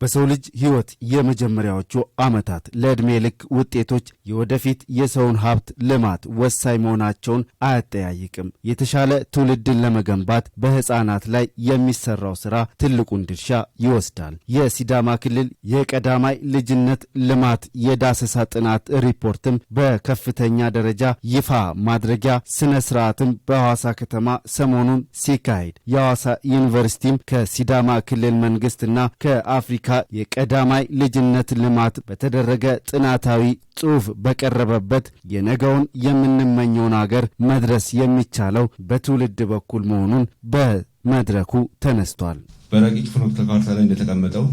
በሰው ልጅ ህይወት የመጀመሪያዎቹ ዓመታት ለዕድሜ ልክ ውጤቶች የወደፊት የሰውን ሀብት ልማት ወሳኝ መሆናቸውን አያጠያይቅም። የተሻለ ትውልድን ለመገንባት በህፃናት ላይ የሚሰራው ስራ ትልቁን ድርሻ ይወስዳል። የሲዳማ ክልል የቀዳማይ ልጅነት ልማት የዳሰሳ ጥናት ሪፖርትም በከፍተኛ ደረጃ ይፋ ማድረጊያ ስነ ስርዓትም በሐዋሳ ከተማ ሰሞኑን ሲካሄድ የሐዋሳ ዩኒቨርሲቲም ከሲዳማ ክልል መንግስትና ከአፍሪካ የቀዳማይ ልጅነት ልማት በተደረገ ጥናታዊ ጽሑፍ በቀረበበት የነገውን የምንመኘውን ሀገር መድረስ የሚቻለው በትውልድ በኩል መሆኑን በመድረኩ ተነስቷል። በረቂቅ ፍኖተ ካርታ ላይ እንደተቀመጠው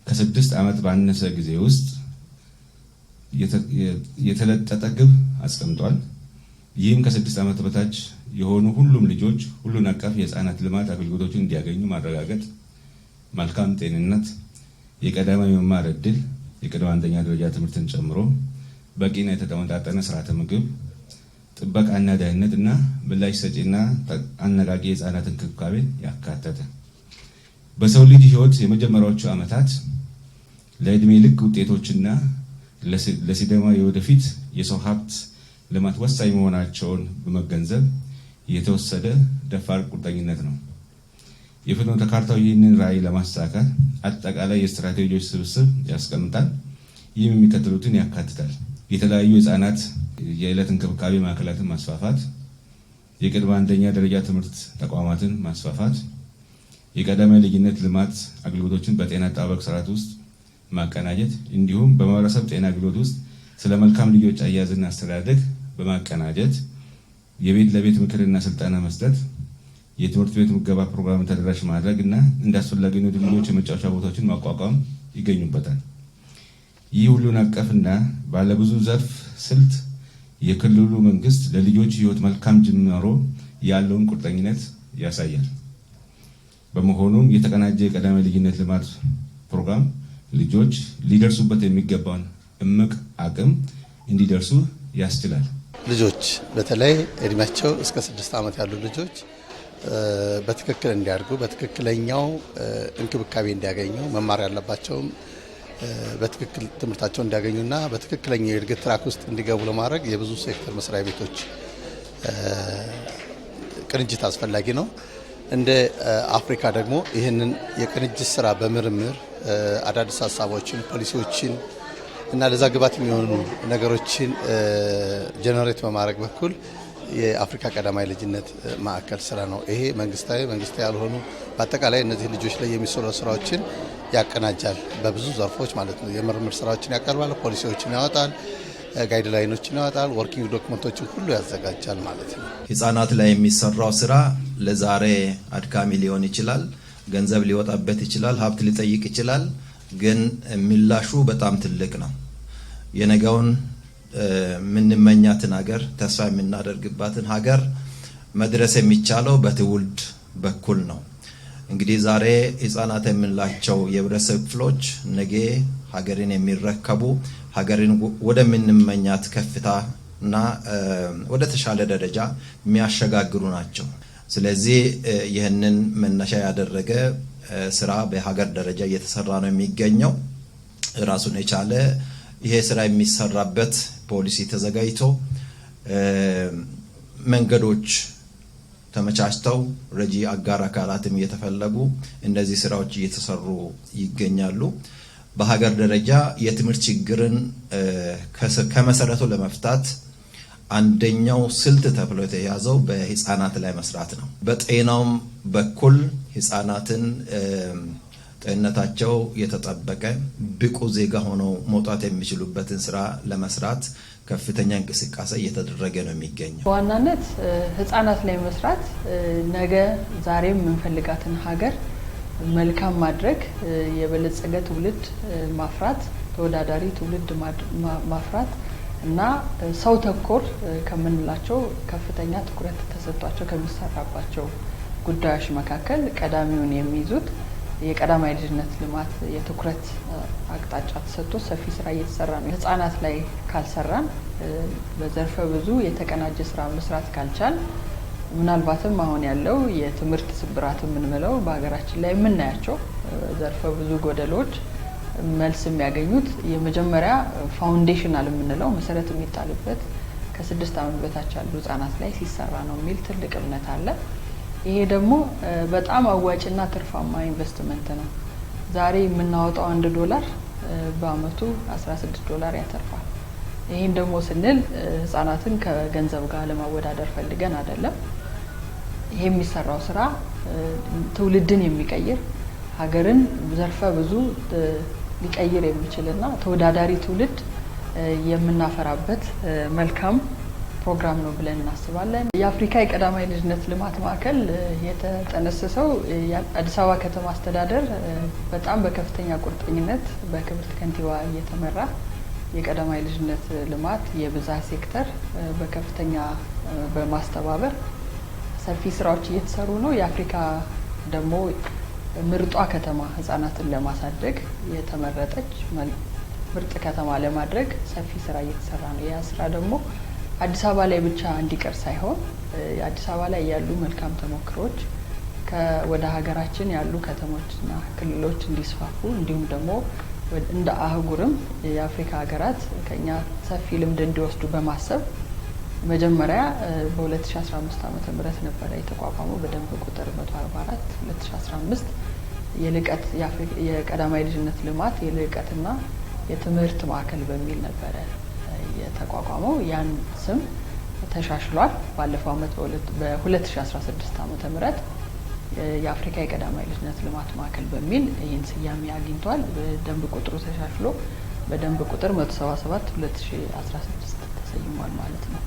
ከ6 ዓመት ባነሰ ጊዜ ውስጥ የተለጠጠ ግብ አስቀምጧል። ይህም ከ6 ዓመት በታች የሆኑ ሁሉም ልጆች ሁሉን አቀፍ የህፃናት ልማት አገልግሎቶችን እንዲያገኙ ማረጋገጥ፣ መልካም ጤንነት፣ የቀዳማይ መማር ዕድል፣ የቅድመ አንደኛ ደረጃ ትምህርትን ጨምሮ በቂና የተመጣጠነ ስርዓተ ምግብ፣ ጥበቃና ደህንነትና ምላሽ ሰጪና አነቃቂ የህፃናት እንክብካቤ ያካተተ በሰው ልጅ ህይወት የመጀመሪያዎቹ ዓመታት ለዕድሜ ልክ ውጤቶችና ለሲዳማ የወደፊት የሰው ሀብት ልማት ወሳኝ መሆናቸውን በመገንዘብ የተወሰደ ደፋር ቁርጠኝነት ነው። የፍኖተ ካርታው ይህንን ራዕይ ለማሳካት አጠቃላይ የስትራቴጂዎች ስብስብ ያስቀምጣል። ይህም የሚከተሉትን ያካትታል። የተለያዩ የህፃናት የዕለት እንክብካቤ ማዕከላትን ማስፋፋት፣ የቅድመ አንደኛ ደረጃ ትምህርት ተቋማትን ማስፋፋት፣ የቀዳማይ ልጅነት ልማት አገልግሎቶችን በጤና አጠባበቅ ስርዓት ውስጥ ማቀናጀት፣ እንዲሁም በማህበረሰብ ጤና አገልግሎት ውስጥ ስለ መልካም ልጆች አያያዝና አስተዳደግ በማቀናጀት የቤት ለቤት ምክርና ስልጠና መስጠት፣ የትምህርት ቤት ምገባ ፕሮግራም ተደራሽ ማድረግ እና እንዳስፈላጊነቱ ልጆች የመጫወቻ ቦታዎችን ማቋቋም ይገኙበታል። ይህ ሁሉን አቀፍና ባለብዙ ዘርፍ ስልት የክልሉ መንግስት ለልጆች ህይወት መልካም ጅምሮ ያለውን ቁርጠኝነት ያሳያል። በመሆኑም የተቀናጀ የቀዳማይ ልጅነት ልማት ፕሮግራም ልጆች ሊደርሱበት የሚገባውን እምቅ አቅም እንዲደርሱ ያስችላል። ልጆች በተለይ እድሜያቸው እስከ 6 ዓመት ያሉ ልጆች በትክክል እንዲያድጉ በትክክለኛው እንክብካቤ እንዲያገኙ መማር ያለባቸውም በትክክል ትምህርታቸውን እንዲያገኙና በትክክለኛው የእድገት ትራክ ውስጥ እንዲገቡ ለማድረግ የብዙ ሴክተር መስሪያ ቤቶች ቅንጅት አስፈላጊ ነው። እንደ አፍሪካ ደግሞ ይህንን የቅንጅት ስራ በምርምር አዳዲስ ሀሳቦችን፣ ፖሊሲዎችን እና ለዛ ግባት የሚሆኑ ነገሮችን ጀነሬት በማድረግ በኩል የአፍሪካ ቀዳማይ ልጅነት ማዕከል ስራ ነው። ይሄ መንግስታዊ ያልሆኑ በአጠቃላይ እነዚህ ልጆች ላይ የሚሰሩ ስራዎችን ያቀናጃል። በብዙ ዘርፎች ማለት ነው። የምርምር ስራዎችን ያቀርባል፣ ፖሊሲዎችን ያወጣል፣ ጋይድላይኖችን ያወጣል፣ ወርኪንግ ዶክመንቶችን ሁሉ ያዘጋጃል ማለት ነው። ህፃናት ላይ የሚሰራው ስራ ለዛሬ አድካሚ ሊሆን ይችላል፣ ገንዘብ ሊወጣበት ይችላል፣ ሀብት ሊጠይቅ ይችላል። ግን ምላሹ በጣም ትልቅ ነው። የነገውን የምንመኛትን ሀገር ተስፋ የምናደርግባትን ሀገር መድረስ የሚቻለው በትውልድ በኩል ነው። እንግዲህ ዛሬ ህፃናት የምንላቸው የህብረተሰብ ክፍሎች ነገ ሀገርን የሚረከቡ ሀገርን ወደምንመኛት ከፍታና ወደ ተሻለ ደረጃ የሚያሸጋግሩ ናቸው። ስለዚህ ይህንን መነሻ ያደረገ ስራ በሀገር ደረጃ እየተሰራ ነው የሚገኘው። ራሱን የቻለ ይሄ ስራ የሚሰራበት ፖሊሲ ተዘጋጅቶ መንገዶች ተመቻችተው ረጂ አጋር አካላትም እየተፈለጉ እነዚህ ስራዎች እየተሰሩ ይገኛሉ። በሀገር ደረጃ የትምህርት ችግርን ከመሰረቱ ለመፍታት አንደኛው ስልት ተብሎ የተያዘው በህፃናት ላይ መስራት ነው። በጤናውም በኩል ህፃናትን ጤንነታቸው የተጠበቀ ብቁ ዜጋ ሆነው መውጣት የሚችሉበትን ስራ ለመስራት ከፍተኛ እንቅስቃሴ እየተደረገ ነው የሚገኘው። በዋናነት ህፃናት ላይ መስራት ነገ ዛሬም የምንፈልጋትን ሀገር መልካም ማድረግ፣ የበለጸገ ትውልድ ማፍራት፣ ተወዳዳሪ ትውልድ ማፍራት እና ሰው ተኮር ከምንላቸው ከፍተኛ ትኩረት ተሰጥቷቸው ከሚሰራባቸው ጉዳዮች መካከል ቀዳሚውን የሚይዙት የቀዳማይ ልጅነት ልማት የትኩረት አቅጣጫ ተሰጥቶ ሰፊ ስራ እየተሰራ ነው። ህፃናት ላይ ካልሰራን በዘርፈ ብዙ የተቀናጀ ስራ መስራት ካልቻል ምናልባትም አሁን ያለው የትምህርት ስብራት የምንለው በሀገራችን ላይ የምናያቸው ዘርፈ ብዙ ጎደሎች መልስ የሚያገኙት የመጀመሪያ ፋውንዴሽናል የምንለው መሰረት የሚጣልበት ከ6 ዓመት በታች ያሉ ህጻናት ላይ ሲሰራ ነው የሚል ትልቅ እምነት አለ። ይሄ ደግሞ በጣም አዋጭና ትርፋማ ኢንቨስትመንት ነው። ዛሬ የምናወጣው $1 በአመቱ $16 ያተርፋል። ይሄን ደግሞ ስንል ህጻናትን ከገንዘብ ጋር ለማወዳደር ፈልገን አይደለም። ይሄ የሚሰራው ስራ ትውልድን የሚቀይር ሀገርን ዘርፈ ብዙ ሊቀይር የሚችልና ተወዳዳሪ ትውልድ የምናፈራበት መልካም ፕሮግራም ነው ብለን እናስባለን። የአፍሪካ የቀዳማይ ልጅነት ልማት ማዕከል የተጠነሰሰው የአዲስ አበባ ከተማ አስተዳደር በጣም በከፍተኛ ቁርጠኝነት በክብርት ከንቲባ እየተመራ የቀዳማይ ልጅነት ልማት የብዝሃ ሴክተር በከፍተኛ በማስተባበር ሰፊ ስራዎች እየተሰሩ ነው። የአፍሪካ ደግሞ ምርጧ ከተማ ህጻናትን ለማሳደግ የተመረጠች ምርጥ ከተማ ለማድረግ ሰፊ ስራ እየተሰራ ነው። ያ ስራ ደግሞ አዲስ አበባ ላይ ብቻ እንዲቀር ሳይሆን አዲስ አበባ ላይ ያሉ መልካም ተሞክሮች ወደ ሀገራችን ያሉ ከተሞችና ክልሎች እንዲስፋፉ እንዲሁም ደግሞ እንደ አህጉርም የአፍሪካ ሀገራት ከኛ ሰፊ ልምድ እንዲወስዱ በማሰብ መጀመሪያ በ2015 ዓመተ ምህረት ነበር የተቋቋመው በደንብ ቁጥር 144 2015 የልቀት የቀዳማይ ልጅነት ልማት የልቀትና የትምህርት ማዕከል በሚል ነበር የተቋቋመው። ያን ስም ተሻሽሏል። ባለፈው አመት በ2016 ዓመተ ምህረት የአፍሪካ የቀዳማይ ልጅነት ልማት ማዕከል በሚል ይህን ስያሜ አግኝቷል። በደንብ ቁጥሩ ተሻሽሎ በደንብ ቁጥር 177 2016 ተሰይሟል ማለት ነው።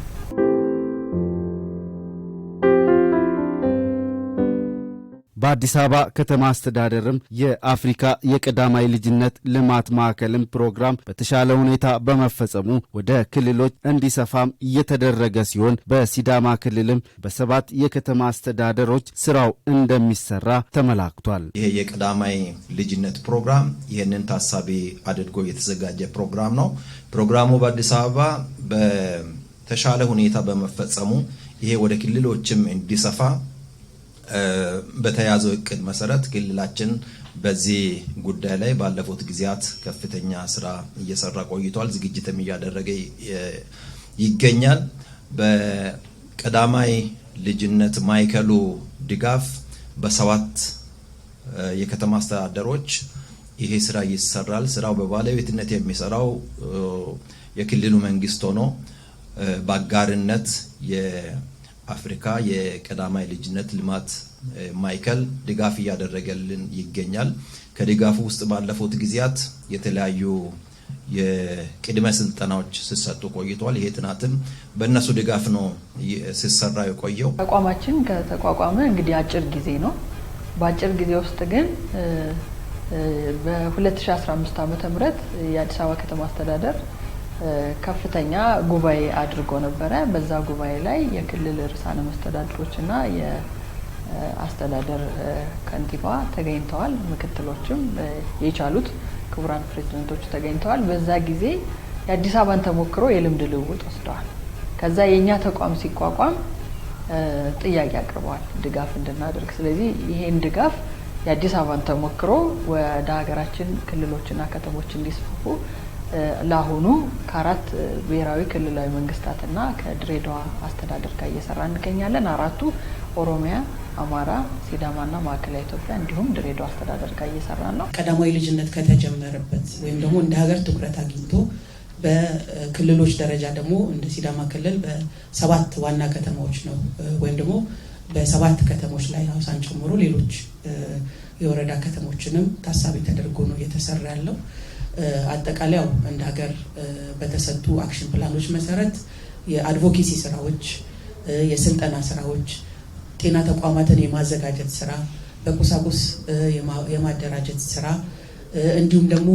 በአዲስ አበባ ከተማ አስተዳደርም የአፍሪካ የቀዳማይ ልጅነት ልማት ማዕከልም ፕሮግራም በተሻለ ሁኔታ በመፈጸሙ ወደ ክልሎች እንዲሰፋም እየተደረገ ሲሆን በሲዳማ ክልልም በ7 የከተማ አስተዳደሮች ስራው እንደሚሰራ ተመላክቷል። ይሄ የቀዳማይ ልጅነት ፕሮግራም ይህንን ታሳቢ አድርጎ የተዘጋጀ ፕሮግራም ነው። ፕሮግራሙ በአዲስ አበባ በተሻለ ሁኔታ በመፈጸሙ ይሄ ወደ ክልሎችም እንዲሰፋ በተያዘው እቅድ መሰረት ክልላችን በዚህ ጉዳይ ላይ ባለፉት ጊዜያት ከፍተኛ ስራ እየሰራ ቆይቷል። ዝግጅትም እያደረገ ይገኛል። በቀዳማይ ልጅነት ማዕከሉ ድጋፍ በ7 የከተማ አስተዳደሮች ይሄ ስራ ይሰራል። ስራው በባለቤትነት የሚሰራው የክልሉ መንግስት ሆኖ በአጋርነት አፍሪካ የቀዳማይ ልጅነት ልማት ማዕከል ድጋፍ እያደረገልን ይገኛል። ከድጋፉ ውስጥ ባለፉት ጊዜያት የተለያዩ የቅድመ ስልጠናዎች ሲሰጡ ቆይቷል። ይሄ ጥናትም በእነሱ ድጋፍ ነው ሲሰራ የቆየው። ተቋማችን ከተቋቋመ እንግዲህ አጭር ጊዜ ነው። በአጭር ጊዜ ውስጥ ግን በ2015 ዓመተ ምህረት የአዲስ አበባ ከተማ አስተዳደር ከፍተኛ ጉባኤ አድርጎ ነበረ። በዛ ጉባኤ ላይ የክልል ርዕሳነ መስተዳድሮችና የአስተዳደር ከንቲባ ተገኝተዋል። ምክትሎችም የቻሉት ክቡራን ፕሬዝዳንቶች ተገኝተዋል። በዛ ጊዜ የአዲስ አበባን ተሞክሮ የልምድ ልውውጥ ወስደዋል። ከዛ የኛ ተቋም ሲቋቋም ጥያቄ አቅርበዋል ድጋፍ እንድናደርግ። ስለዚህ ይሄን ድጋፍ የአዲስ አበባን ተሞክሮ ወደ ሀገራችን ክልሎችና ከተሞች እንዲስፋፉ ለአሁኑ ከ4 ብሔራዊ ክልላዊ መንግስታትና ከድሬዳዋ አስተዳደር ጋር እየሰራ እንገኛለን። 4ቱ ኦሮሚያ፣ አማራ፣ ሲዳማና ማዕከላዊ ኢትዮጵያ እንዲሁም ድሬዳዋ አስተዳደር ጋር እየሰራ ነው። ቀዳማዊ ልጅነት ከተጀመረበት ወይም ደግሞ እንደ ሀገር ትኩረት አግኝቶ በክልሎች ደረጃ ደግሞ እንደ ሲዳማ ክልል በ7 ዋና ከተማዎች ነው ወይም ደግሞ በ7 ከተሞች ላይ ሀውሳን ጨምሮ ሌሎች የወረዳ ከተሞችንም ታሳቢ ተደርጎ ነው እየተሰራ ያለው። አጠቃላይ እንደ ሀገር በተሰጡ አክሽን ፕላኖች መሰረት የአድቮኬሲ ስራዎች፣ የስልጠና ስራዎች፣ ጤና ተቋማትን የማዘጋጀት ስራ፣ በቁሳቁስ የማደራጀት ስራ እንዲሁም ደግሞ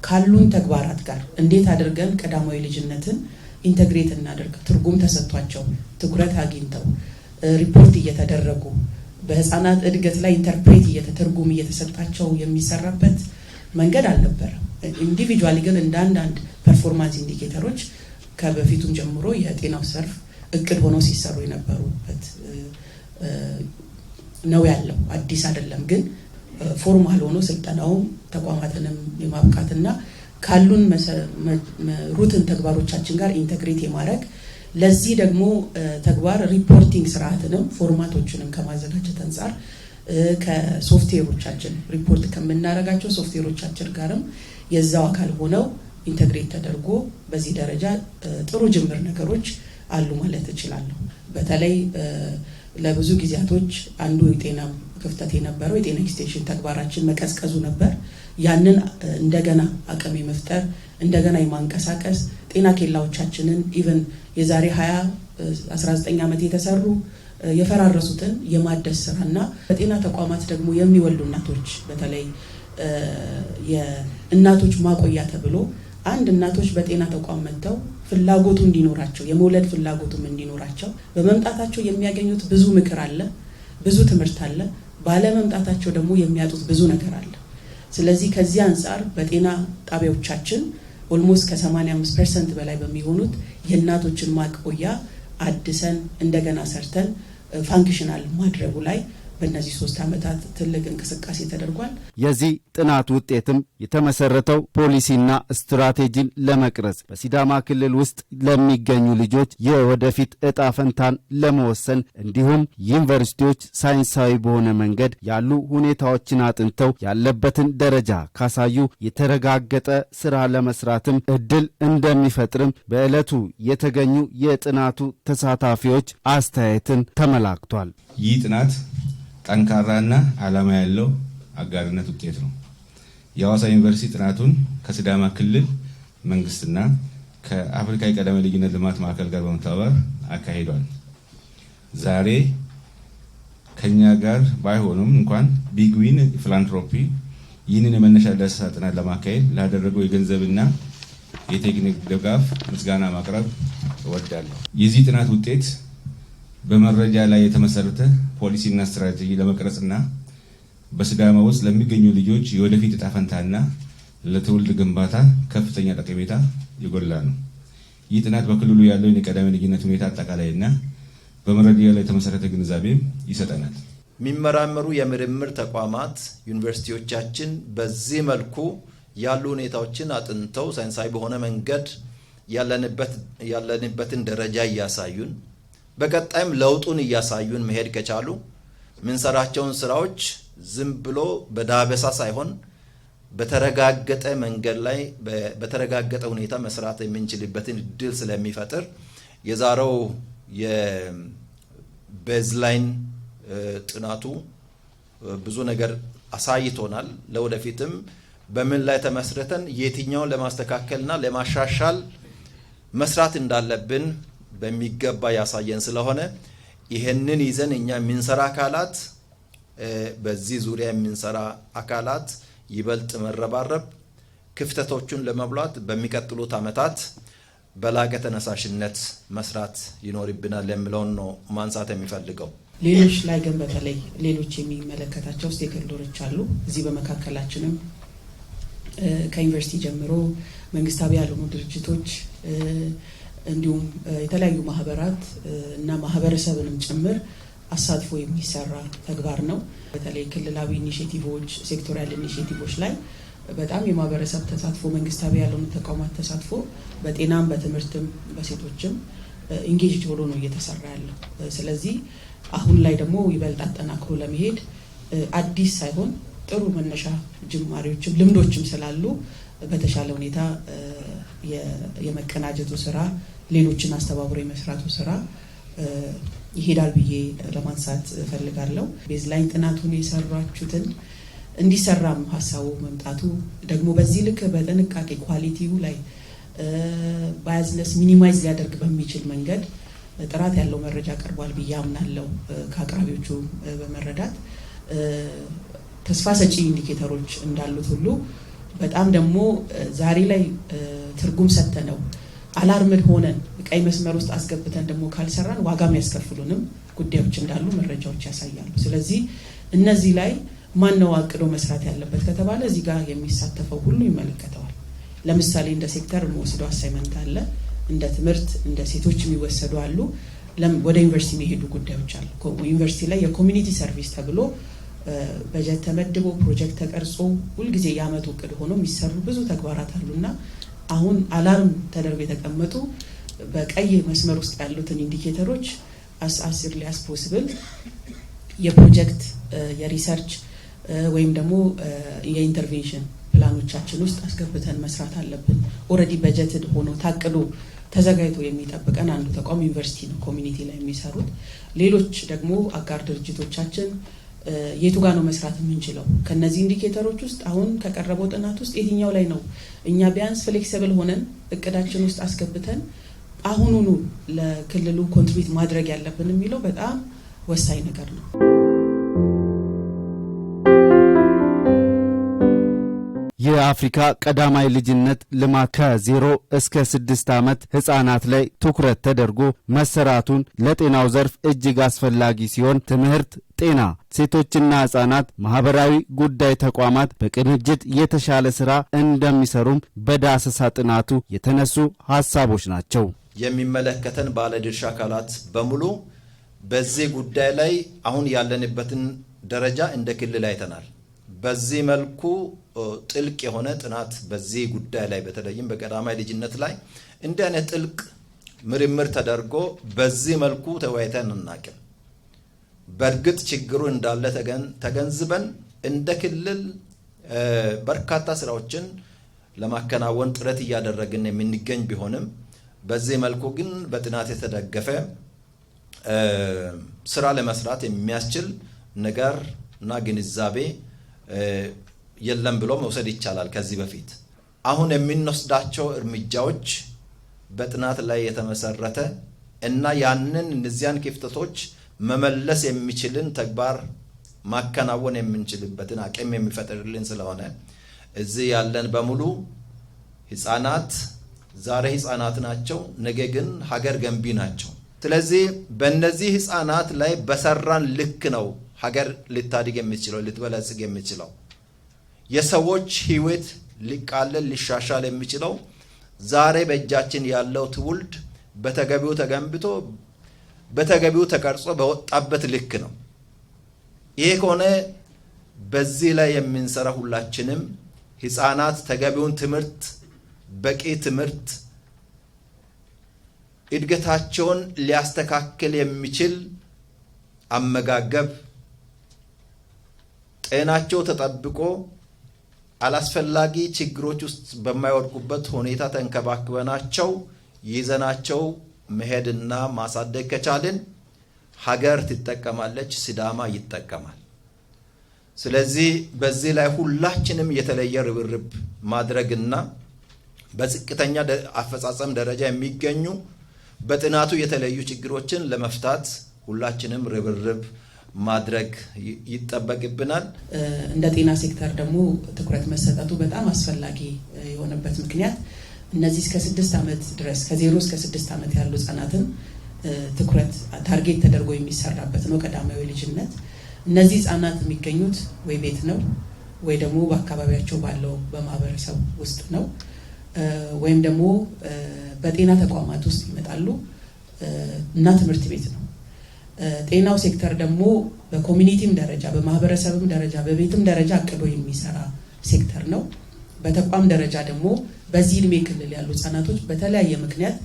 ካሉን ተግባራት ጋር እንዴት አድርገን ቀዳማዊ ልጅነትን ኢንተግሬት እናደርግ ትርጉም ተሰጥቷቸው ትኩረት አግኝተው ሪፖርት እየተደረጉ በህፃናት እድገት ላይ ኢንተርፕሬት እየተተርጉም እየተሰጣቸው የሚሰራበት መንገድ አልነበረም። ኢንዲቪጁዋሊ ግን እንዳንድ ፐርፎርማንስ ኢንዲኬተሮች ከበፊቱም ጀምሮ የጤናው ዘርፍ እቅድ ሆኖ ሲሰሩ የነበሩበት ነው ያለው። አዲስ አይደለም። ግን ፎርማል ሆኖ ስልጠናው ተቋማትንም የማብቃትና ካሉን ሩትን ተግባሮቻችን ጋር ኢንተግሬት የማድረግ ለዚህ ደግሞ ተግባር ሪፖርቲንግ ስርዓትንም ፎርማቶችንም ከማዘጋጀት አንፃር ከሶፍትዌሮቻችን ሪፖርት ከምናረጋቸው ሶፍትዌሮቻችን ጋርም የዛው አካል ሆነው ኢንተግሬት ተደርጎ በዚህ ደረጃ ጥሩ ጅምር ነገሮች አሉ ማለት እችላለሁ። በተለይ ለብዙ ጊዜያቶች አንዱ የጤና ክፍተት የነበረው የጤና ኤክስቴንሽን ተግባራችን መቀዝቀዙ ነበር። ያንን እንደገና አቅም መፍጠር እንደገና የማንቀሳቀስ ጤና ኬላዎቻችንን ኢቭን የዛሬ 19 ዓመት የተሰሩ የፈራረሱትን የማደስ ስራና በጤና ተቋማት ደግሞ የሚወልዱ እናቶች በተለይ የእናቶች ማቆያ ተብሎ አንድ እናቶች በጤና ተቋም መጥተው ፍላጎቱ እንዲኖራቸው የመውለድ ፍላጎቱም እንዲኖራቸው በመምጣታቸው የሚያገኙት ብዙ ምክር አለ፣ ብዙ ትምህርት አለ። ባለመምጣታቸው ደግሞ የሚያጡት ብዙ ነገር አለ። ስለዚህ ከዚህ አንፃር በጤና ጣቢያዎቻችን ኦልሞስት ከ85% በላይ በሚሆኑት የእናቶችን ማቆያ አድሰን እንደገና ሰርተን ፋንክሽናል ማድረጉ ላይ በእነዚህ 3 ዓመታት ትልቅ እንቅስቃሴ ተደርጓል። የዚህ ጥናት ውጤትም የተመሰረተው ፖሊሲና ስትራቴጂን ለመቅረጽ በሲዳማ ክልል ውስጥ ለሚገኙ ልጆች የወደፊት ዕጣ ፈንታን ለመወሰን እንዲሁም ዩኒቨርሲቲዎች ሳይንሳዊ በሆነ መንገድ ያሉ ሁኔታዎችን አጥንተው ያለበትን ደረጃ ካሳዩ የተረጋገጠ ስራ ለመስራትም እድል እንደሚፈጥርም በዕለቱ የተገኙ የጥናቱ ተሳታፊዎች አስተያየትን ተመላክቷል። ይህ ጥናት ጠንካራና ዓላማ ያለው አጋርነት ውጤት ነው። የሐዋሳ ዩኒቨርሲቲ ጥናቱን ከሲዳማ ክልል መንግስትና ከአፍሪካ የቀዳሚ ልዩነት ልማት ማዕከል ጋር በመተባበር አካሂዷል። ዛሬ ከኛ ጋር ባይሆኑም እንኳን ቢግ ዊን ፊላንትሮፒ ይህንን የመነሻ ዳሰሳ ጥናት ለማካሄድ ላደረገው የገንዘብና የቴክኒክ ድጋፍ ምስጋና ማቅረብ እወዳለሁ። የዚህ ጥናት ውጤት በመረጃ ላይ የተመሰረተ ፖሊሲና ስትራቴጂ ለመቅረጽና በሲዳማ ውስጥ ለሚገኙ ልጆች የወደፊት ዕጣ ፈንታና ለትውልድ ግንባታ ከፍተኛ ጠቀሜታ የጎላ ነው። ይህ ጥናት በክልሉ ያለውን የቀዳሚ ልዩነት ሁኔታ አጠቃላይና በመረጃ ላይ የተመሰረተ ግንዛቤ ይሰጠናል። የሚመራመሩ የምርምር ተቋማት ዩኒቨርሲቲዎቻችን በዚህ መልኩ ያሉ ሁኔታዎችን አጥንተው ሳይንሳዊ በሆነ መንገድ ያለንበትን ደረጃ እያሳዩን በቀጣይም ለውጡን እያሳዩን መሄድ ከቻሉ ምንሰራቸውን ስራዎች ዝም ብሎ በዳበሳ ሳይሆን በተረጋገጠ መንገድ ላይ በተረጋገጠ ሁኔታ መስራት የምንችልበትን እድል ስለሚፈጥር የዛሬው የቤዝላይን ጥናቱ ብዙ ነገር አሳይቶናል። ለወደፊትም በምን ላይ ተመስርተን የትኛውን ለማስተካከልና ለማሻሻል መስራት እንዳለብን በሚገባ ያሳየን ስለሆነ ይሄንን ይዘን እኛ የምንሰራ አካላት በዚህ ዙሪያ የምንሰራ አካላት ይበልጥ መረባረብ ክፍተቶቹን ለመብላት በሚቀጥሉት ዓመታት በላቀ ተነሳሽነት መስራት ይኖርብናል የሚለውን ነው ማንሳት የሚፈልገው። ሌሎች ላይ ግን በተለይ ሌሎች የሚመለከታቸው ስቴክሆልደሮች አሉ። እዚህ በመካከላችንም ከዩኒቨርሲቲ ጀምሮ መንግስታዊ ያልሆኑ ድርጅቶች እንዲሁም የተለያዩ ማህበራት እና ማህበረሰብንም ጭምር አሳትፎ የሚሰራ ተግባር ነው። በተለይ ክልላዊ ኢኒሼቲቮች፣ ሴክቶሪያል ኢኒሼቲቮች ላይ በጣም የማህበረሰብ ተሳትፎ መንግስታዊ ያልሆኑ ተቋማት ተሳትፎ በጤናም በትምህርትም በሴቶችም ኢንጌጅድ ሆኖ ነው እየተሰራ ያለው። ስለዚህ አሁን ላይ ደግሞ ይበልጥ አጠናክሮ ለመሄድ አዲስ ሳይሆን ጥሩ መነሻ ጅማሬዎችም ልምዶችም ስላሉ በተሻለ ሁኔታ የመቀናጀቱ ስራ ሌሎችን አስተባብሮ የመስራቱ ስራ ይሄዳል ብዬ ለማንሳት ፈልጋለሁ። ቤዝላይን ጥናቱን የሰራችሁትን እንዲሰራም ሀሳቡ መምጣቱ ደግሞ በዚህ ልክ በጥንቃቄ ኳሊቲው ላይ ባያዝነስ ሚኒማይዝ ሊያደርግ በሚችል መንገድ ጥራት ያለው መረጃ ቀርቧል ብዬ አምናለሁ። ከአቅራቢዎቹ በመረዳት ተስፋ ሰጪ ኢንዲኬተሮች እንዳሉት ሁሉ በጣም ደግሞ ዛሬ ላይ ትርጉም ሰጥተነው አላርምድ ሆነን ቀይ መስመር ውስጥ አስገብተን ደግሞ ካልሰራን ዋጋ የሚያስከፍሉንም ጉዳዮች እንዳሉ መረጃዎች ያሳያሉ። ስለዚህ እነዚህ ላይ ማነው አቅዶ መስራት ያለበት ከተባለ እዚህ ጋር የሚሳተፈው ሁሉ ይመለከተዋል። ለምሳሌ እንደ ሴክተር የሚወስደው አሳይመንት አለ፣ እንደ ትምህርት እንደ ሴቶች የሚወሰዱ አሉ፣ ወደ ዩኒቨርሲቲ የሚሄዱ ጉዳዮች አሉ። ዩኒቨርሲቲ ላይ የኮሚኒቲ ሰርቪስ ተብሎ በጀት ተመድቦ ፕሮጀክት ተቀርጾ ሁሉ ጊዜ ያመጡ እቅድ ሆኖ የሚሰሩ ብዙ ተግባራት አሉና አሁን አላርም ተደርጎ የተቀመጡ በቀይ መስመር ውስጥ ያሉትን ኢንዲኬተሮች as early as possible የፕሮጀክት የሪሰርች ወይም ደግሞ የኢንተርቬንሽን ፕላኖቻችን ውስጥ አስገብተን መስራት አለብን። ኦሬዲ በጀትድ ሆኖ ታቅዶ ተዘጋጅቶ የሚጠብቀን አንዱ ተቋም ዩኒቨርሲቲ ነው ኮሚኒቲ ላይ የሚሰሩት። ሌሎች ደግሞ አጋር ድርጅቶቻችን የቱ ጋር ነው መስራት የምንችለው ከነዚህ ኢንዲኬተሮች ውስጥ አሁን ከቀረበው ጥናት ውስጥ የትኛው ላይ ነው እኛ ቢያንስ ፍሌክሲብል ሆነን እቅዳችን ውስጥ አስገብተን አሁኑኑ ለክልሉ ኮንትሪቢዩት ማድረግ ያለብን የሚለው በጣም ወሳኝ ነገር ነው። የአፍሪካ ቀዳማይ ልጅነት ልማት ከ0 እስከ 6 ዓመት ህፃናት ላይ ትኩረት ተደርጎ መሰራቱን ለጤናው ዘርፍ እጅግ አስፈላጊ ሲሆን ትምህርት፣ ጤና፣ ሴቶችና ህፃናት ማህበራዊ ጉዳይ ተቋማት በቅንጅት የተሻለ ስራ እንደሚሰሩም በዳሰሳ ጥናቱ የተነሱ ሐሳቦች ናቸው። የሚመለከተን ባለድርሻ አካላት በሙሉ በዚህ ጉዳይ ላይ አሁን ያለንበትን ደረጃ እንደ ክልል አይተናል። በዚህ መልኩ ጥልቅ የሆነ ጥናት በዚህ ጉዳይ ላይ በተለይም በቀዳማይ ልጅነት ላይ እንደ አይነት ጥልቅ ምርምር ተደርጎ በዚህ መልኩ ተወያይተን እናቀም። በእርግጥ ችግሩ እንዳለ ተገንዝበን እንደ ክልል በርካታ ስራዎችን ለማከናወን ጥረት እያደረግን የምንገኝ ቢሆንም በዚህ መልኩ ግን በጥናት የተደገፈ ስራ ለመስራት የሚያስችል ነገር እና ግንዛቤ የለም ብሎ መውሰድ ይቻላል። ከዚህ በፊት አሁን የምንወስዳቸው እርምጃዎች በጥናት ላይ የተመሰረተ እና ያንን እነዚያን ክፍተቶች መመለስ የሚችልን ተግባር ማከናወን የምንችልበትን አቅም የሚፈጥርልን ስለሆነ እዚህ ያለን በሙሉ ህፃናት ዛሬ ህፃናት ናቸው፣ ነገ ግን ሀገር ገንቢ ናቸው። ስለዚህ በእነዚህ ህፃናት ላይ በሰራን ልክ ነው ሀገር ልታድግ የሚችለው ልትበለጽግ የሚችለው የሰዎች ህይወት ሊቃለል ሊሻሻል የሚችለው ዛሬ በእጃችን ያለው ትውልድ በተገቢው ተገንብቶ በተገቢው ተቀርጾ በወጣበት ልክ ነው። ይሄ ከሆነ በዚህ ላይ የምንሰራ ሁላችንም ህፃናት ተገቢውን ትምህርት በቂ ትምህርት እድገታቸውን ሊያስተካክል የሚችል አመጋገብ ጤናቸው ተጠብቆ አላስፈላጊ ችግሮች ውስጥ በማይወድቁበት ሁኔታ ተንከባክበናቸው ይዘናቸው መሄድና ማሳደግ ከቻልን ሀገር ትጠቀማለች፣ ሲዳማ ይጠቀማል። ስለዚህ በዚህ ላይ ሁላችንም የተለየ ርብርብ ማድረግና በዝቅተኛ አፈጻጸም ደረጃ የሚገኙ በጥናቱ የተለዩ ችግሮችን ለመፍታት ሁላችንም ርብርብ ማድረግ ይጠበቅብናል። እንደ ጤና ሴክተር ደግሞ ትኩረት መሰጠቱ በጣም አስፈላጊ የሆነበት ምክንያት እነዚህ እስከ 6 ዓመት ድረስ ከ0 እስከ 6 ዓመት ያሉ ህፃናትን ትኩረት ታርጌት ተደርጎ የሚሰራበት ነው ቀዳማዊ ልጅነት። እነዚህ ህፃናት የሚገኙት ወይ ቤት ነው ወይ ደግሞ በአካባቢያቸው ባለው በማህበረሰብ ውስጥ ነው ወይም ደግሞ በጤና ተቋማት ውስጥ ይመጣሉ እና ትምህርት ቤት ነው። ጤናው ሴክተር ደግሞ በኮሚኒቲም ደረጃ በማህበረሰብም ደረጃ በቤትም ደረጃ አቅዶ የሚሰራ ሴክተር ነው። በተቋም ደረጃ ደግሞ በዚህ እድሜ ክልል ያሉ ህፃናቶች በተለያየ ምክንያት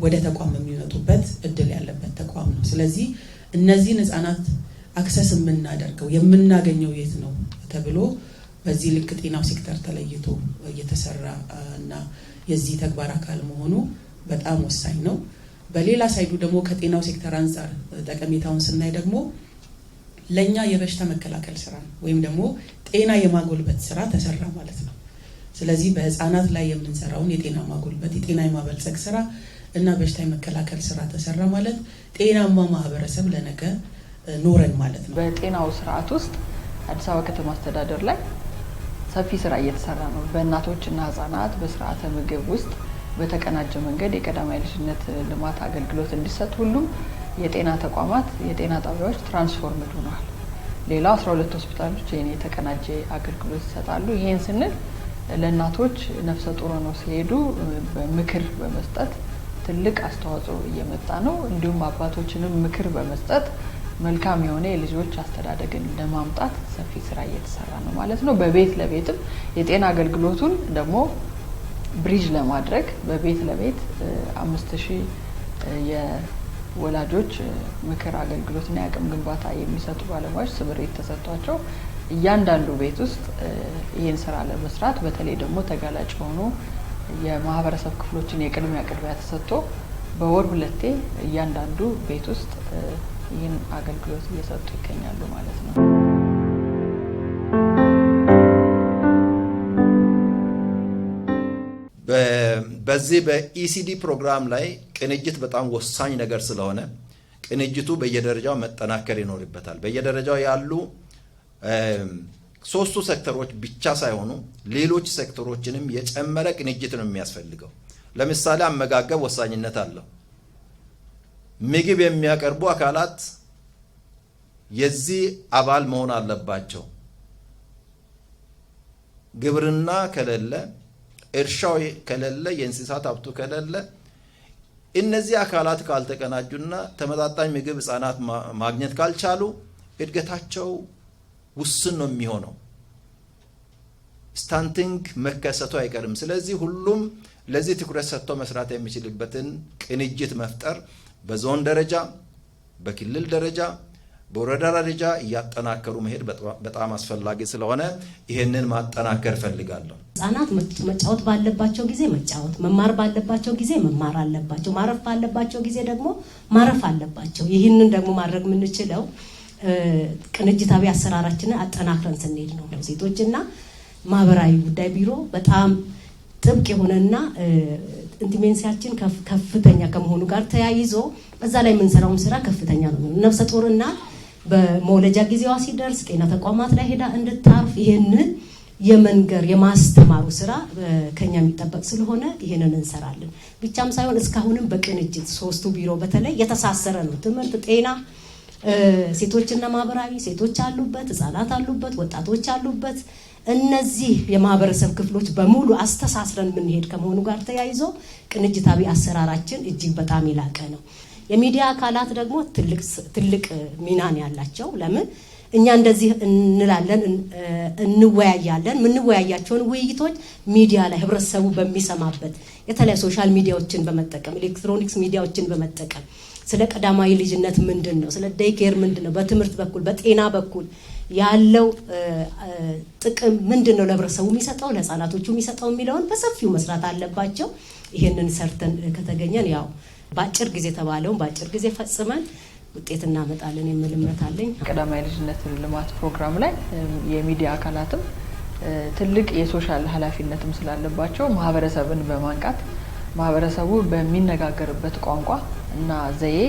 ወደ ተቋም የሚመጡበት እድል ያለበት ተቋም ነው። ስለዚህ እነዚህን ህፃናት አክሰስ የምናደርገው የምናገኘው የት ነው ተብሎ በዚህ ልክ ጤናው ሴክተር ተለይቶ እየተሰራ እና የዚህ ተግባር አካል መሆኑ በጣም ወሳኝ ነው። በሌላ ሳይዱ ደግሞ ከጤናው ሴክተር አንፃር ጠቀሜታውን ስናይ ደግሞ ለኛ የበሽታ መከላከል ስራ ወይም ደግሞ ጤና የማጎልበት ስራ ተሰራ ማለት ነው። ስለዚህ በህፃናት ላይ የምንሰራውን የጤና ማጎልበት የጤና የማበልጸግ ስራ እና በሽታ የመከላከል ስራ ተሰራ ማለት ጤናማ ማህበረሰብ ለነገ ኖረን ማለት ነው። በጤናው ስርዓት ውስጥ አዲስ አበባ ከተማ አስተዳደር ላይ ሰፊ ስራ እየተሰራ ነው። በእናቶችና ህፃናት በስርዓተ ምግብ ውስጥ በተቀናጀ መንገድ የቀዳማይ ልጅነት ልማት አገልግሎት እንዲሰጥ ሁሉም የጤና ተቋማት የጤና ጣቢያዎች ትራንስፎርምድ ሆነዋል። ሌላው 12 ሆስፒታሎች የኔ የተቀናጀ አገልግሎት ይሰጣሉ። ይሄን ስንል ለእናቶች ነፍሰ ጡር ነው ሲሄዱ ምክር በመስጠት ትልቅ አስተዋጽኦ እየመጣ ነው። እንዲሁም አባቶችንም ምክር በመስጠት መልካም የሆነ የልጆች አስተዳደግን ለማምጣት ሰፊ ስራ እየተሰራ ነው ማለት ነው። በቤት ለቤትም የጤና አገልግሎቱን ደግሞ ብሪጅ ለማድረግ በቤት ለቤት 5000 የወላጆች ምክር አገልግሎትና የአቅም ግንባታ የሚሰጡ ባለሙያዎች ስምሪት ተሰጥቷቸው እያንዳንዱ ቤት ውስጥ ይህን ስራ ለመስራት በተለይ ደግሞ ተጋላጭ ሆኖ የማህበረሰብ ክፍሎችን ቅድሚያ ተሰጥቶ በወር 2 እያንዳንዱ ቤት ውስጥ ይህን አገልግሎት እየሰጡ ይገኛሉ ማለት ነው። በዚህ በኢሲዲ ፕሮግራም ላይ ቅንጅት በጣም ወሳኝ ነገር ስለሆነ ቅንጅቱ በየደረጃው መጠናከር ይኖርበታል። በየደረጃው ያሉ ሶስቱ ሴክተሮች ብቻ ሳይሆኑ ሌሎች ሴክተሮችንም የጨመረ ቅንጅት ነው የሚያስፈልገው። ለምሳሌ አመጋገብ ወሳኝነት አለው። ምግብ የሚያቀርቡ አካላት የዚህ አባል መሆን አለባቸው። ግብርና ከሌለ፣ እርሻው ከሌለ፣ የእንስሳት ሀብቱ ከሌለ እነዚህ አካላት ካልተቀናጁና ተመጣጣኝ ምግብ ህፃናት ማግኘት ካልቻሉ እድገታቸው ውስን ነው የሚሆነው። ስታንቲንግ መከሰቱ አይቀርም። ስለዚህ ሁሉም ለዚህ ትኩረት ሰጥቶ መስራት የሚችልበትን ቅንጅት መፍጠር በዞን ደረጃ፣ በክልል ደረጃ፣ በወረዳ ደረጃ እያጠናከሩ መሄድ በጣም አስፈላጊ ስለሆነ ይሄንን ማጠናከር ፈልጋለሁ። ህፃናት መጫወት ባለባቸው ጊዜ መጫወት፣ መማር ባለባቸው ጊዜ መማር አለባቸው፣ ማረፍ ባለባቸው ጊዜ ደግሞ ማረፍ አለባቸው። ይህንን ደግሞ ማድረግ የምንችለው ቅንጅታዊ አሰራራችንን አጠናክረን ስንሄድ ነው። ሴቶችና ማህበራዊ ጉዳይ ቢሮ በጣም ጥብቅ የሆነና ኢንቲሜንሲያችን ከፍተኛ ከመሆኑ ጋር ተያይዞ በዛ ላይ የምንሰራውን ስራ ከፍተኛ ነው። ነፍሰ ጡርና በመውለጃ ጊዜዋ ሲደርስ ጤና ተቋማት ላይ ሄዳ እንድታርፍ ይሄንን የመንገር የማስተማሩ ስራ ከኛ የሚጠበቅ ስለሆነ ይሄንን እንሰራለን። ብቻም ሳይሆን እስካሁንም በቅንጅት ሶስቱ ቢሮ በተለይ የተሳሰረ ነው። ትምህርት፣ ጤና፣ ሴቶችና ማህበራዊ፣ ሴቶች አሉበት፣ ህፃናት አሉበት፣ ወጣቶች አሉበት። እነዚህ የማህበረሰብ ክፍሎች በሙሉ አስተሳስረን የምንሄድ ከመሆኑ ጋር ተያይዞ ቅንጅታዊ አሰራራችን እጅግ በጣም ይላቀ ነው። የሚዲያ አካላት ደግሞ ትልቅ ሚናን ያላቸው። ለምን እኛ እንደዚህ እንላለን፣ እንወያያለን። የምንወያያቸውን ውይይቶች ሚዲያ ላይ ህብረተሰቡ በሚሰማበት የተለያዩ ሶሻል ሚዲያዎችን በመጠቀም ኤሌክትሮኒክስ ሚዲያዎችን በመጠቀም ስለ ቀዳማዊ ልጅነት ምንድነው፣ ስለ ዴይኬር ምንድነው፣ በትምህርት በኩል በጤና በኩል ያለው ጥቅም ምንድነው፣ ለህብረተሰቡ የሚሰጠው ለህፃናቶቹ የሚሰጠው የሚለውን በሰፊው መስራት አለባቸው። ይሄንን ሰርተን ከተገኘን ያው ባጭር ጊዜ ተባለውን ባጭር ጊዜ ፈጽመን ውጤት እናመጣለን የሚል እምነት አለኝ። ቀዳማዊ ልጅነት ልማት ፕሮግራም ላይ የሚዲያ አካላትም ትልቅ የሶሻል ኃላፊነትም ስላለባቸው ማህበረሰብን በማንቃት ማህበረሰቡ በሚነጋገርበት ቋንቋ እና ዘዬ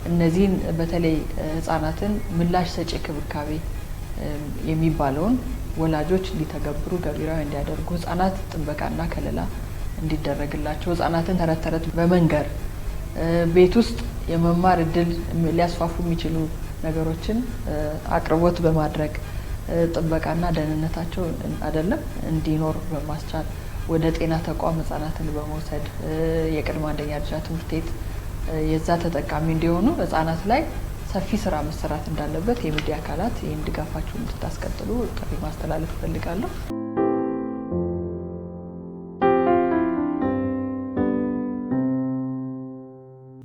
እነዚህን በተለይ ህፃናትን ምላሽ ሰጪ ክብካቤ የሚባለውን ወላጆች እንዲተገብሩ ገቢራዊ እንዲያደርጉ ህፃናት ጥበቃና ከለላ እንዲደረግላቸው ህፃናትን ተረት በመንገር ቤት ውስጥ የመማር እድል ሊያስፋፉ የሚችሉ ነገሮችን አቅርቦት በማድረግ ጥበቃና ደህንነታቸው አይደለም እንዲኖር በማስቻል ወደ ጤና ተቋም ህፃናትን በመውሰድ የቅድመ አንደኛ ደረጃ ትምህርት ቤት የዛ ተጠቃሚ እንዲሆኑ ህፃናት ላይ ሰፊ ስራ መሰራት እንዳለበት የሚዲያ አካላት ይህን ድጋፋቸውን እንድታስቀጥሉ ጥሪ ማስተላለፍ እፈልጋለሁ።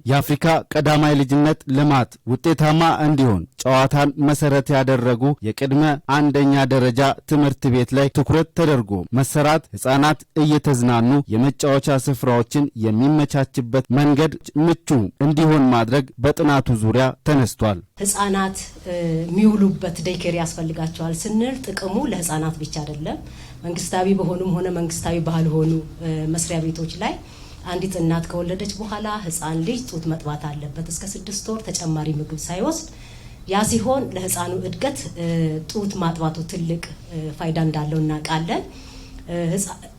የአፍሪካ ቀዳማይ ልጅነት ልማት ውጤታማ እንዲሆን ጨዋታን መሰረት ያደረጉ የቅድመ አንደኛ ደረጃ ትምህርት ቤት ላይ ትኩረት ተደርጎ መሰራት ህፃናት እየተዝናኑ የመጫወቻ ስፍራዎችን የሚመቻችበት መንገድ ምቹ እንዲሆን ማድረግ በጥናቱ ዙሪያ ተነስቷል። ህፃናት የሚውሉበት ዴይኬር ያስፈልጋቸዋል ስንል ጥቅሙ ለህፃናት ብቻ አይደለም። መንግስታዊ በሆኑም ሆነ መንግስታዊ ባልሆኑ መስሪያ ቤቶች ላይ አንዲት እናት ከወለደች በኋላ ህፃን ልጅ ጡት መጥባት አለበት እስከ 6 ወር ተጨማሪ ምግብ ሳይወስድ። ያ ሲሆን ለህፃኑ እድገት ጡት ማጥባቱ ትልቅ ፋይዳ እንዳለው እናውቃለን።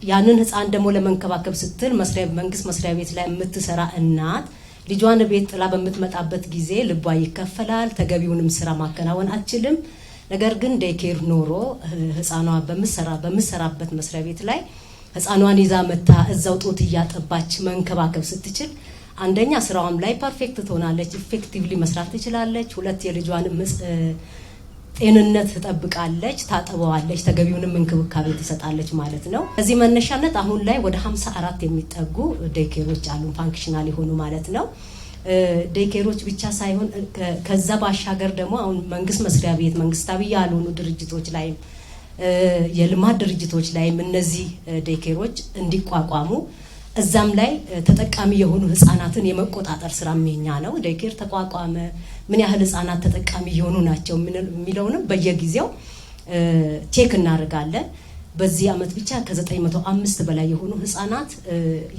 ያንን ህፃን ደግሞ ለመንከባከብ ስትል መንግስት መስሪያ ቤት ላይ የምትሰራ እናት ልጇን ቤት ጥላ በምትመጣበት ጊዜ ልቧ ይከፈላል። ተገቢውንም ስራ ማከናወን አትችልም። ነገር ግን ዴይኬር ኖሮ ህፃኗ በምትሰራበት መስሪያ ቤት ላይ ህፃኗን ይዛ መታ እዛው ጡት እያጠባች መንከባከብ ስትችል አንደኛ ስራዋም ላይ ፐርፌክት ትሆናለች፣ ኢፌክቲቭሊ መስራት ትችላለች። ሁለት የልጇን ጤንነት ትጠብቃለች፣ ታጠበዋለች፣ ተገቢውንም እንክብካቤ ትሰጣለች ማለት ነው። ከዚህ መነሻነት አሁን ላይ ወደ 54 የሚጠጉ ዴይኬሮች አሉ፣ ፋንክሽናል የሆኑ ማለት ነው። ዴይኬሮች ብቻ ሳይሆን ከዛ ባሻገር ደግሞ አሁን መንግስት መስሪያ ቤት መንግስታዊ ያልሆኑ ድርጅቶች ላይ የልማት ድርጅቶች ላይ እነዚህ ዴይኬሮች እንዲቋቋሙ እዛም ላይ ተጠቃሚ የሆኑ ህፃናትን የመቆጣጠር ስራ የኛ ነው። ዴይኬር ተቋቋመ ምን ያህል ህፃናት ተጠቃሚ የሆኑ ናቸው የሚለውንም በየጊዜው ቼክ እናደርጋለን። በዚህ አመት ብቻ ከ905 በላይ የሆኑ ህፃናት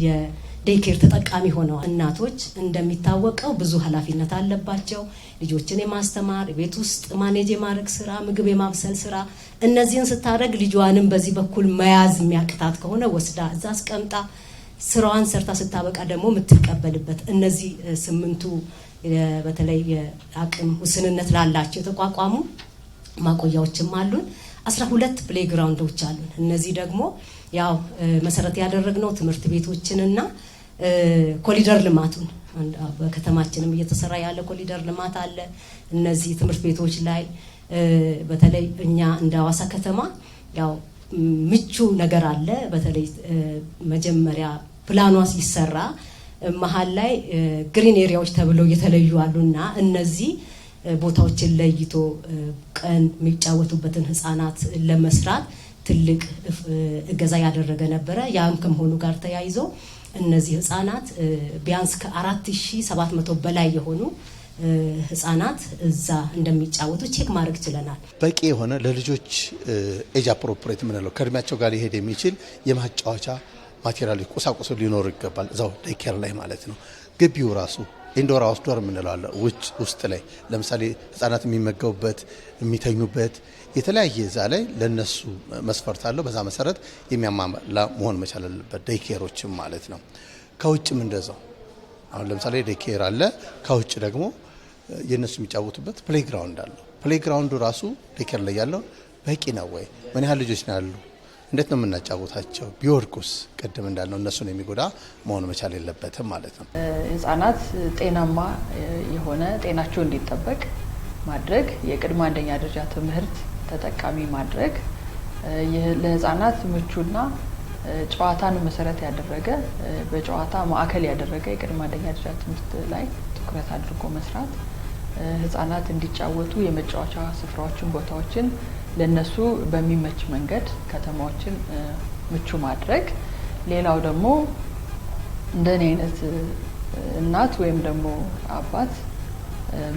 የዴይኬር ተጠቃሚ ሆነው እናቶች እንደሚታወቀው ብዙ ኃላፊነት አለባቸው። ልጆችን የማስተማር ቤት ውስጥ ማኔጅ የማድረግ ስራ፣ ምግብ የማብሰል ስራ፣ እነዚህን ስታደርግ ልጇንም በዚህ በኩል መያዝ የሚያቅታት ከሆነ ወስዳ እዛ አስቀምጣ ስራዋን ሰርታ ስታበቃ ደግሞ የምትቀበልበት እነዚህ 8ቱ በተለይ የአቅም ውስንነት ላላቸው የተቋቋሙ ማቆያዎችም አሉን። 12 ፕሌግራውንዶች አሉን። እነዚህ ደግሞ ያው መሰረት ያደረግነው ትምህርት ቤቶችንና ኮሪደር ልማቱን በከተማችንም እየተሰራ ያለ ኮሪደር ልማት አለ። እነዚህ ትምህርት ቤቶች ላይ በተለይ እኛ እንደ ሐዋሳ ከተማ ያው ምቹ ነገር አለ። በተለይ መጀመሪያ ፕላኗ ሲሰራ መሀል ላይ ግሪን ኤሪያዎች ተብለው የተለዩ አሉና እነዚህ ቦታዎችን ለይቶ ቀን የሚጫወቱበትን ህፃናት ለመስራት ትልቅ እገዛ ያደረገ ነበረ። ያም ከመሆኑ ጋር ተያይዞ እነዚህ ህፃናት ቢያንስ ከ4700 በላይ የሆኑ ህፃናት እዛ እንደሚጫወቱ ቼክ ማድረግ ችለናል። በቂ የሆነ ለልጆች ኤጅ አፕሮፕሪየት ምንለው ከእድሜያቸው ጋር ሊሄድ የሚችል የማጫወቻ ማቴሪያሎች ቁሳቁሶች ሊኖሩ ይገባል፣ እዛው ዴይኬር ላይ ማለት ነው። ግቢው ራሱ ኢንዶር አውትዶር ምንለው አለ። ውስጥ ላይ ለምሳሌ ህፃናት የሚመገቡበት የሚተኙበት የተለያየ እዛ ላይ ለነሱ መስፈርት አለው። በዛ መሰረት የሚያሟላ መሆን መቻል አለበት ዴይኬሮችም ማለት ነው። ከውጭም እንደዛው አሁን ለምሳሌ ዴይኬር አለ፣ ከውጭ ደግሞ የነሱ የሚጫወቱበት ፕሌይግራውንድ አለ። ፕሌይግራውንዱ ራሱ ዴይኬር ላይ ያለው በቂ ነው ወይ? ምን ያህል ልጆች ነው ያሉ? እንዴት ነው የምናጫወታቸው? ቢወድቁስ? ቅድም እንዳልነው እነሱን የሚጎዳ መሆን መቻል የለበትም ማለት ነው። ህፃናት ጤናማ የሆነ ጤናቸው እንዲጠበቅ ማድረግ፣ የቅድመ አንደኛ ደረጃ ትምህርት ተጠቃሚ ማድረግ፣ ለህፃናት ምቹና ጨዋታን መሰረት ያደረገ በጨዋታ ማዕከል ያደረገ የቅድመ አንደኛ ደረጃ ትምህርት ላይ ትኩረት አድርጎ መስራት፣ ህፃናት እንዲጫወቱ የመጫወቻ ስፍራዎችን ቦታዎችን ለነሱ በሚመች መንገድ ከተማዎችን ምቹ ማድረግ። ሌላው ደግሞ እንደኔ አይነት እናት ወይም ደግሞ አባት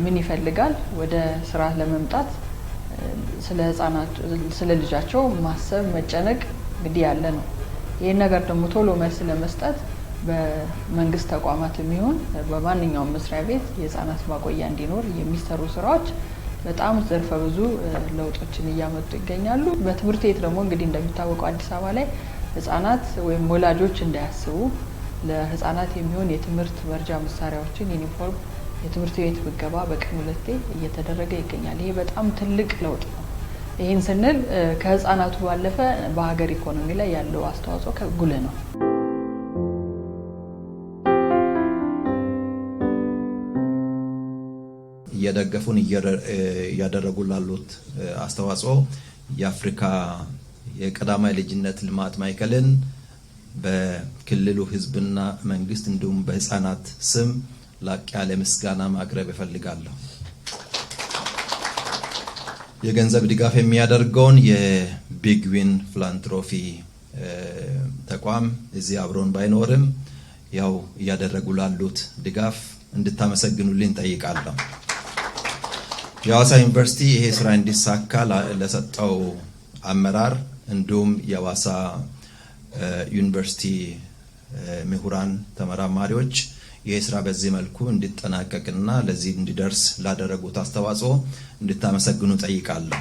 ምን ይፈልጋል ወደ ስራ ለመምጣት ስለ ህፃናት ስለ ልጃቸው ማሰብ መጨነቅ እንግዲህ ያለ ነው። ይሄን ነገር ደግሞ ቶሎ መልስ ለመስጠት በመንግስት ተቋማት የሚሆን በማንኛውም መስሪያ ቤት የህፃናት ማቆያ እንዲኖር የሚሰሩ ስራዎች በጣም ዘርፈ ብዙ ለውጦችን እያመጡ ይገኛሉ። በትምህርት ቤት ደግሞ እንግዲህ እንደሚታወቀው አዲስ አበባ ላይ ህፃናት ወይም ወላጆች እንዳያስቡ ለህፃናት የሚሆን የትምህርት መርጃ መሳሪያዎችን ዩኒፎርም፣ የትምህርት ቤት ምገባ በቀን 2 እየተደረገ ይገኛል። ይሄ በጣም ትልቅ ለውጥ ነው። ይህን ስንል ከህፃናቱ ባለፈ በሀገር ኢኮኖሚ ላይ ያለው አስተዋጽኦ ጉልህ ነው። እየደገፉን እያደረጉ ላሉት አስተዋጽኦ የአፍሪካ የቀዳማይ ልጅነት ልማት ማዕከልን በክልሉ ህዝብና መንግስት እንዲሁም በህፃናት ስም ላቅ ያለ ምስጋና ማቅረብ እፈልጋለሁ። የገንዘብ ድጋፍ የሚያደርገውን የቢግ ዊን ፊላንትሮፒ ተቋም እዚህ አብሮን ባይኖርም ያው እያደረጉ ላሉት ድጋፍ እንድታመሰግኑልኝ ጠይቃለሁ። የሐዋሳ ዩኒቨርሲቲ ይሄ ስራ እንዲሳካ ለሰጠው አመራር እንዲሁም የሐዋሳ ዩኒቨርሲቲ ምሁራን ተመራማሪዎች ይሄ ስራ በዚህ መልኩ እንዲጠናቀቅና ለዚህ እንዲደርስ ላደረጉት አስተዋጽኦ እንድታመሰግኑ ጠይቃለሁ።